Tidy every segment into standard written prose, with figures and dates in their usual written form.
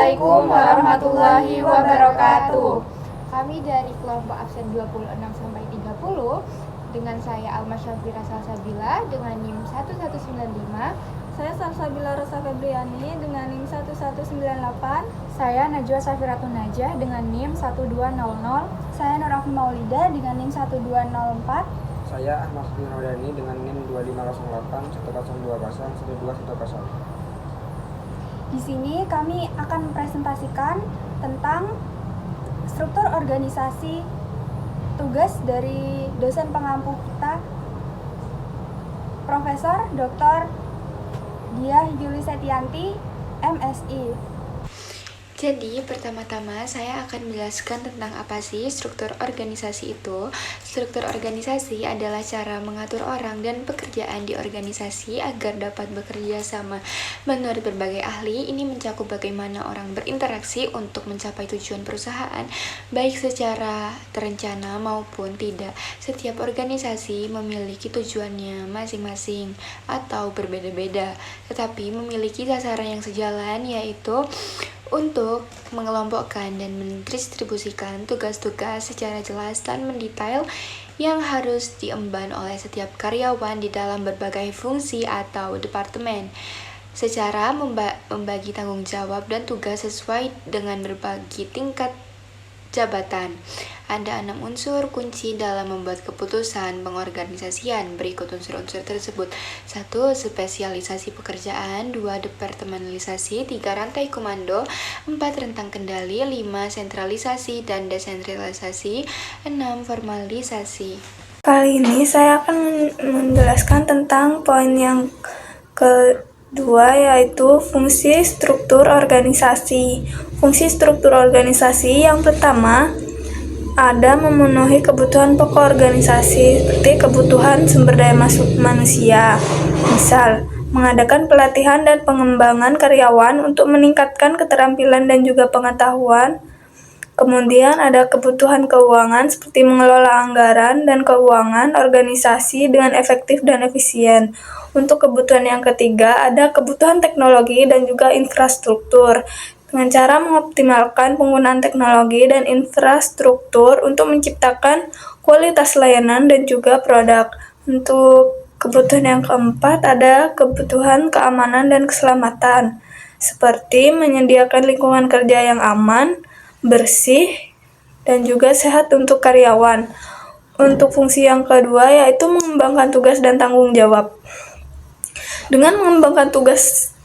Assalamualaikum warahmatullahi wabarakatuh. Kami dari kelompok absen 26 sampai 30 dengan saya Alma Syafira Salsabila dengan NIM 1195. Saya Salsabila Rosa Febriani dengan NIM 1198. Saya Najwa Safiratun Najah dengan NIM 1200. Saya Nurafi Maulida dengan NIM 1204. Saya Ahmad bin Rodani dengan NIM 2508 1020 1210. Di sini kami akan mempresentasikan tentang struktur organisasi tugas dari dosen pengampu kita, Profesor Dr. Diah Yuli Setianti, MSI. Jadi, pertama-tama saya akan menjelaskan tentang apa sih struktur organisasi itu. Struktur organisasi adalah cara mengatur orang dan pekerjaan di organisasi agar dapat bekerja sama. Menurut berbagai ahli, ini mencakup bagaimana orang berinteraksi untuk mencapai tujuan perusahaan, baik secara terencana maupun tidak. Setiap organisasi memiliki tujuannya masing-masing atau berbeda-beda, tetapi memiliki sasaran yang sejalan, yaitu untuk mengelompokkan dan mendistribusikan tugas-tugas secara jelas dan mendetail yang harus diemban oleh setiap karyawan di dalam berbagai fungsi atau departemen, secara membagi tanggung jawab dan tugas sesuai dengan berbagai tingkat jabatan. Ada 6 unsur kunci dalam membuat keputusan pengorganisasian. Berikut unsur-unsur tersebut. 1. Spesialisasi pekerjaan. 2. Departementalisasi. 3. Rantai komando. 4. Rentang kendali. 5. Sentralisasi dan desentralisasi. 6. Formalisasi. Kali ini saya akan menjelaskan tentang poin yang kedua, yaitu fungsi struktur organisasi. Fungsi struktur organisasi yang pertama ada memenuhi kebutuhan pokok organisasi seperti kebutuhan sumber daya manusia. Misal, mengadakan pelatihan dan pengembangan karyawan untuk meningkatkan keterampilan dan juga pengetahuan. Kemudian ada kebutuhan keuangan seperti mengelola anggaran dan keuangan organisasi dengan efektif dan efisien. Untuk kebutuhan yang ketiga ada kebutuhan teknologi dan juga infrastruktur, dengan cara mengoptimalkan penggunaan teknologi dan infrastruktur untuk menciptakan kualitas layanan dan juga produk. Untuk kebutuhan yang keempat ada kebutuhan keamanan dan keselamatan, seperti menyediakan lingkungan kerja yang aman, bersih, dan juga sehat untuk karyawan. Untuk fungsi yang kedua yaitu mengembangkan tugas dan tanggung jawab. Dengan mengembangkan tugas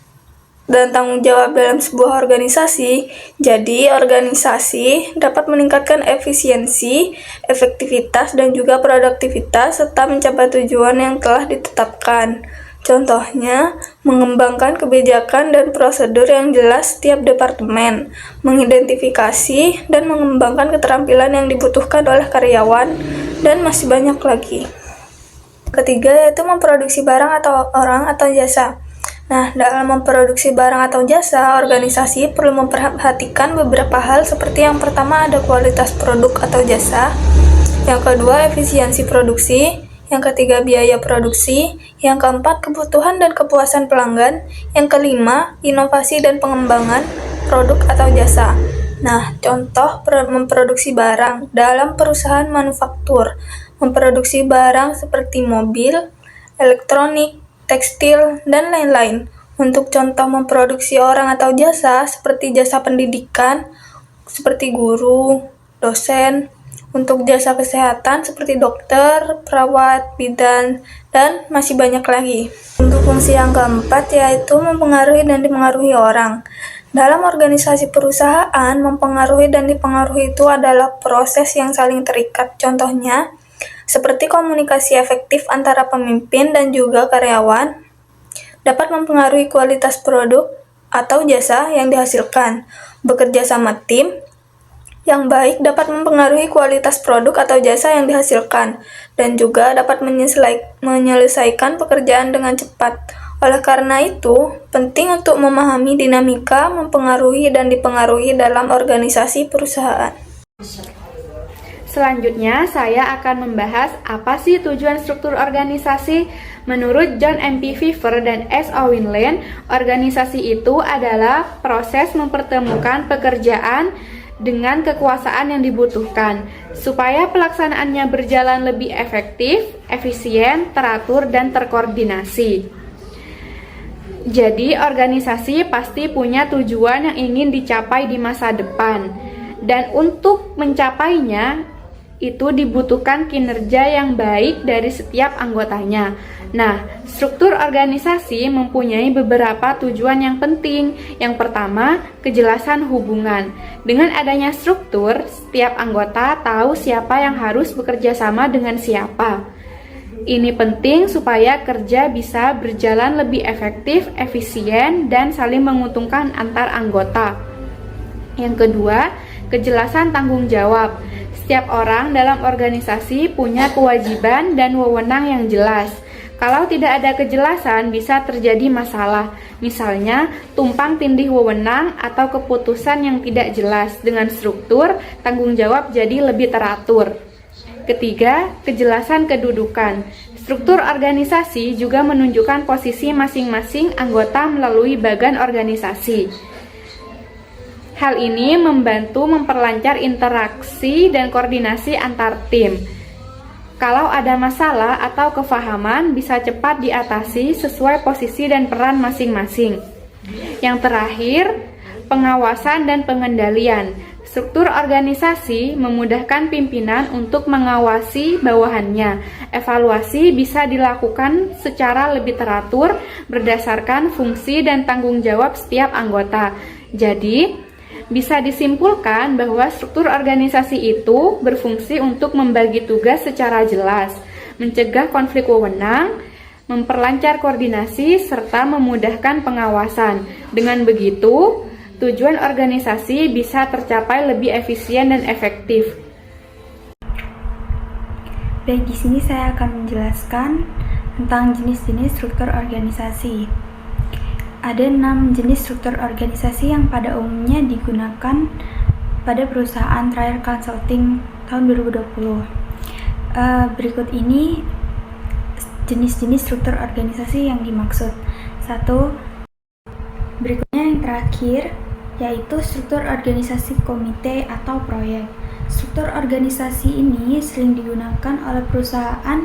dan tanggung jawab dalam sebuah organisasi, jadi organisasi dapat meningkatkan efisiensi, efektivitas, dan juga produktivitas serta mencapai tujuan yang telah ditetapkan. Contohnya, mengembangkan kebijakan dan prosedur yang jelas setiap departemen, mengidentifikasi dan mengembangkan keterampilan yang dibutuhkan oleh karyawan, dan masih banyak lagi. Ketiga yaitu memproduksi barang atau orang atau jasa. Nah, dalam memproduksi barang atau jasa, organisasi perlu memperhatikan beberapa hal seperti yang pertama ada kualitas produk atau jasa, yang kedua efisiensi produksi, yang ketiga biaya produksi, yang keempat kebutuhan dan kepuasan pelanggan, yang kelima inovasi dan pengembangan produk atau jasa. Nah, contoh memproduksi barang dalam perusahaan manufaktur, memproduksi barang seperti mobil, elektronik, tekstil, dan lain-lain. Untuk contoh memproduksi orang atau jasa seperti jasa pendidikan, seperti guru, dosen. Untuk jasa kesehatan seperti dokter, perawat, bidan, dan masih banyak lagi. Untuk fungsi yang keempat yaitu mempengaruhi dan dipengaruhi orang. Dalam organisasi perusahaan, mempengaruhi dan dipengaruhi itu adalah proses yang saling terikat. Contohnya, seperti komunikasi efektif antara pemimpin dan juga karyawan, dapat mempengaruhi kualitas produk atau jasa yang dihasilkan. Bekerja sama tim yang baik dapat mempengaruhi kualitas produk atau jasa yang dihasilkan, dan juga dapat menyelesaikan pekerjaan dengan cepat. Oleh karena itu, penting untuk memahami dinamika mempengaruhi dan dipengaruhi dalam organisasi perusahaan. Selanjutnya, saya akan membahas apa sih tujuan struktur organisasi. Menurut John M. P. Weaver dan S. Owen Lane, organisasi itu adalah proses mempertemukan pekerjaan dengan kekuasaan yang dibutuhkan, supaya pelaksanaannya berjalan lebih efektif, efisien, teratur, dan terkoordinasi. Jadi, organisasi pasti punya tujuan yang ingin dicapai di masa depan, dan untuk mencapainya, itu dibutuhkan kinerja yang baik dari setiap anggotanya. Nah, struktur organisasi mempunyai beberapa tujuan yang penting. Yang pertama, kejelasan hubungan. Dengan adanya struktur, setiap anggota tahu siapa yang harus bekerja sama dengan siapa. Ini penting supaya kerja bisa berjalan lebih efektif, efisien, dan saling menguntungkan antar anggota. Yang kedua, kejelasan tanggung jawab. Setiap orang dalam organisasi punya kewajiban dan wewenang yang jelas. Kalau tidak ada kejelasan, bisa terjadi masalah. Misalnya, tumpang tindih wewenang atau keputusan yang tidak jelas. Dengan struktur, tanggung jawab jadi lebih teratur. Ketiga, kejelasan kedudukan. Struktur organisasi juga menunjukkan posisi masing-masing anggota melalui bagan organisasi. Hal ini membantu memperlancar interaksi dan koordinasi antar tim. Kalau ada masalah atau kefahaman, bisa cepat diatasi sesuai posisi dan peran masing-masing. Yang terakhir, pengawasan dan pengendalian. Struktur organisasi memudahkan pimpinan untuk mengawasi bawahannya. Evaluasi bisa dilakukan secara lebih teratur berdasarkan fungsi dan tanggung jawab setiap anggota. Jadi, bisa disimpulkan bahwa struktur organisasi itu berfungsi untuk membagi tugas secara jelas, mencegah konflik wewenang, memperlancar koordinasi, serta memudahkan pengawasan. Dengan begitu, tujuan organisasi bisa tercapai lebih efisien dan efektif. Baik, di sini saya akan menjelaskan tentang jenis-jenis struktur organisasi. Ada 6 jenis struktur organisasi yang pada umumnya digunakan pada perusahaan Trier Consulting tahun 2020. Berikut ini jenis-jenis struktur organisasi yang dimaksud. 1. Berikutnya yang terakhir, yaitu struktur organisasi komite atau proyek. Struktur organisasi ini sering digunakan oleh perusahaan.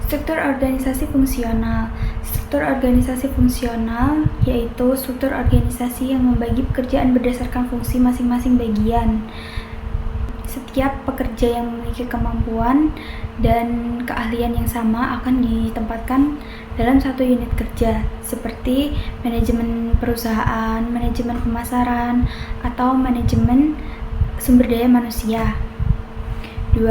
Struktur organisasi fungsional. Struktur organisasi fungsional yaitu struktur organisasi yang membagi pekerjaan berdasarkan fungsi masing-masing bagian. Setiap pekerja yang memiliki kemampuan dan keahlian yang sama akan ditempatkan dalam satu unit kerja, seperti manajemen perusahaan, manajemen pemasaran, atau manajemen sumber daya manusia. 2.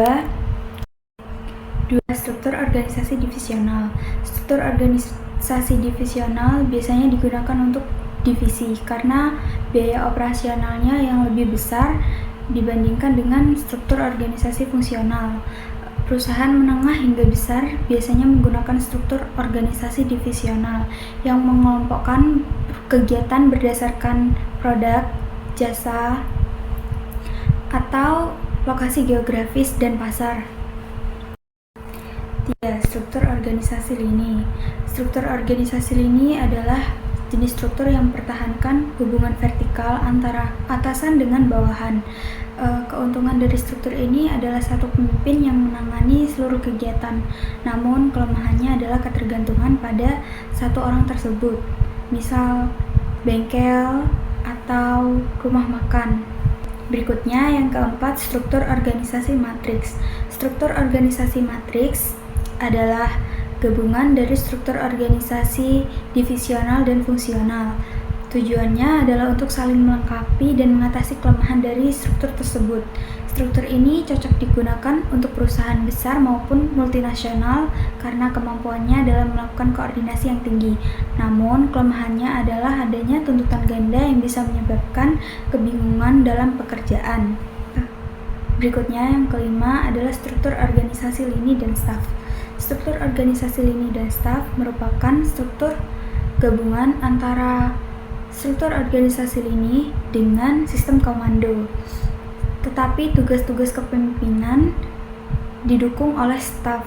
Struktur organisasi divisional. Struktur organisasi divisional biasanya digunakan untuk divisi karena biaya operasionalnya yang lebih besar dibandingkan dengan struktur organisasi fungsional. Perusahaan menengah hingga besar biasanya menggunakan struktur organisasi divisional yang mengelompokkan kegiatan berdasarkan produk, jasa, atau lokasi geografis dan pasar. 3. Struktur organisasi lini. Struktur organisasi lini adalah jenis struktur yang mempertahankan hubungan vertikal antara atasan dengan bawahan. Keuntungan dari struktur ini adalah satu pemimpin yang menangani seluruh kegiatan, namun kelemahannya adalah ketergantungan pada satu orang tersebut, misal bengkel atau rumah makan. Berikutnya yang keempat, struktur organisasi matriks. Struktur organisasi matriks adalah gabungan dari struktur organisasi divisional dan fungsional. Tujuannya adalah untuk saling melengkapi dan mengatasi kelemahan dari struktur tersebut. Struktur ini cocok digunakan untuk perusahaan besar maupun multinasional karena kemampuannya dalam melakukan koordinasi yang tinggi. Namun, kelemahannya adalah adanya tuntutan ganda yang bisa menyebabkan kebingungan dalam pekerjaan. Berikutnya yang kelima adalah struktur organisasi lini dan staf. Struktur organisasi lini dan staf merupakan struktur gabungan antara struktur organisasi lini dengan sistem komando. tetapi tugas-tugas kepemimpinan didukung oleh staf.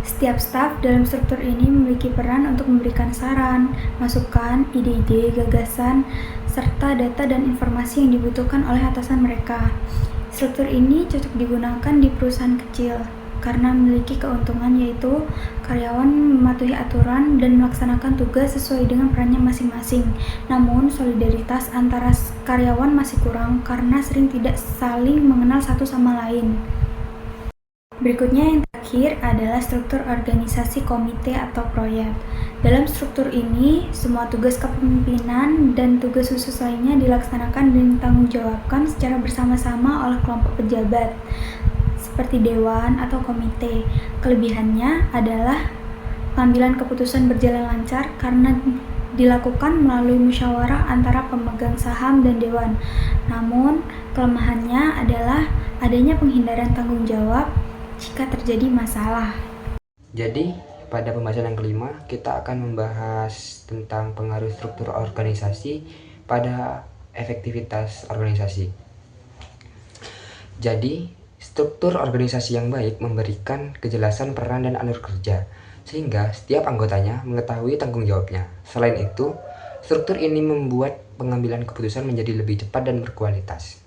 Setiap staf dalam struktur ini memiliki peran untuk memberikan saran, masukan, ide-ide, gagasan, serta data dan informasi yang dibutuhkan oleh atasan mereka. Struktur ini cocok digunakan di perusahaan kecil karena memiliki keuntungan yaitu karyawan mematuhi aturan dan melaksanakan tugas sesuai dengan perannya masing-masing. Namun, solidaritas antara karyawan masih kurang karena sering tidak saling mengenal satu sama lain. Berikutnya yang terakhir adalah struktur organisasi komite atau proyek. Dalam struktur ini, semua tugas kepemimpinan dan tugas khusus lainnya dilaksanakan dan ditanggungjawabkan secara bersama-sama oleh kelompok pejabat, seperti dewan atau komite. Kelebihannya adalah pengambilan keputusan berjalan lancar karena dilakukan melalui musyawarah antara pemegang saham dan dewan. Namun, kelemahannya adalah adanya penghindaran tanggung jawab jika terjadi masalah. Jadi, pada pembahasan yang kelima, kita akan membahas tentang pengaruh struktur organisasi pada efektivitas organisasi. Jadi, struktur organisasi yang baik memberikan kejelasan peran dan alur kerja, sehingga setiap anggotanya mengetahui tanggung jawabnya. Selain itu, struktur ini membuat pengambilan keputusan menjadi lebih cepat dan berkualitas.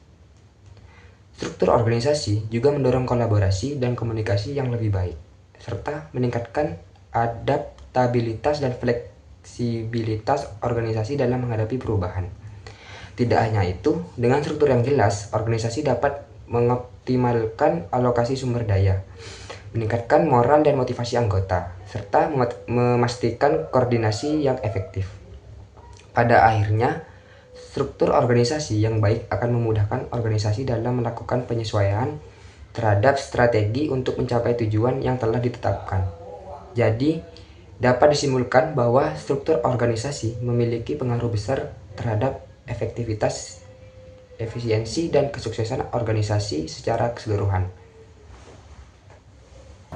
Struktur organisasi juga mendorong kolaborasi dan komunikasi yang lebih baik, serta meningkatkan adaptabilitas dan fleksibilitas organisasi dalam menghadapi perubahan. Tidak hanya itu, dengan struktur yang jelas, organisasi dapat mengoptimalkan alokasi sumber daya, meningkatkan moral dan motivasi anggota, serta memastikan koordinasi yang efektif. Pada akhirnya, struktur organisasi yang baik akan memudahkan organisasi dalam melakukan penyesuaian terhadap strategi untuk mencapai tujuan yang telah ditetapkan. Jadi, dapat disimpulkan bahwa struktur organisasi memiliki pengaruh besar terhadap efektivitas, efisiensi, dan kesuksesan organisasi secara keseluruhan.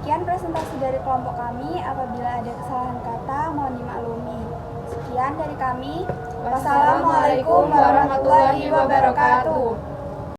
Sekian presentasi dari kelompok kami. Apabila ada kesalahan kata, mohon dimaklumi. Sekian dari kami. Wassalamualaikum warahmatullahi wabarakatuh.